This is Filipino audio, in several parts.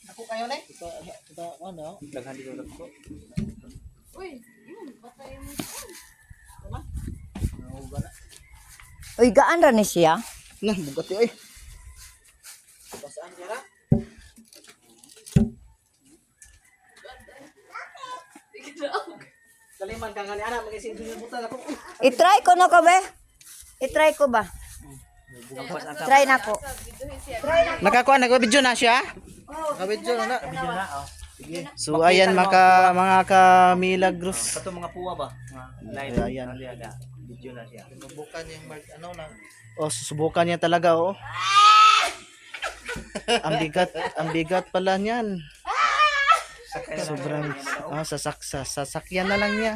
Ako kayo na ano? Daghan dito ko. Uy, yun, patay mo. Uy, gaan ra ni siya. Nah, bugati oy. Basaan niya ra? Kaliman ka nga ni ana mag-isip din buta ako. I-try ko na ko be. I-try ko ba? Try na ko. Nakakuha nag-video na siya? Naka-video na. So ayan mga kamilagros. Kato mga puwa ba? Live Ayan. video na siya. Subukan yung ano lang. Oh, susubukan niya talaga oh. ang bigat pala niyan. Sobrang sasakyan na lang niya.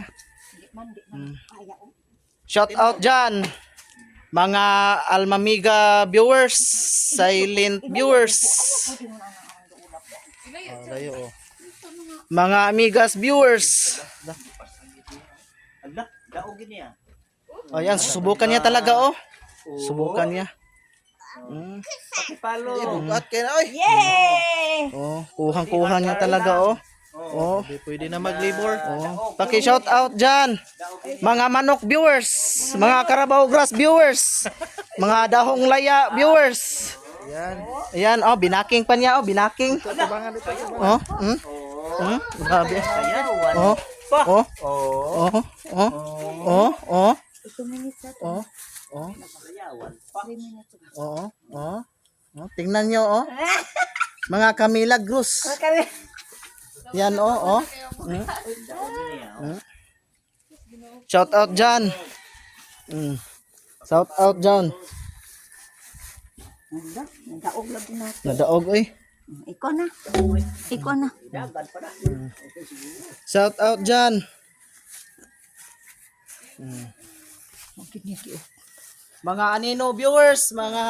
Shout out dyan mga Almamiga viewers, silent viewers. Layo oh. Mga amigas viewers. Ala, daog niya. Ayan, susubukan niya talaga oh. Subukan niya. Palo. Bukat kayo na oy. Yay! Oh, kuhang-kuha niya talaga oh. Oh, pwede na mag-labor. Oh, paki-shout out diyan. Mga manok viewers, mga Carabao Grass viewers, mga dahong laya viewers. Ayan. Ayan, oh, binaking pa niya oh, binaking. Oh, grabe. Oh. Oh. Oh. Oh. Oh. Oh. 2 minutes na to. Oh. Oh. Oo. Oh. Oh, tingnan niyo oh. Mga kamilagros. Yan oh, oh. Shout out dyan. Shout out dyan. Nadaog lang na. Nadaog oy. Ikaw na. Ikaw na. Shout out dyan. Mga anino viewers, mga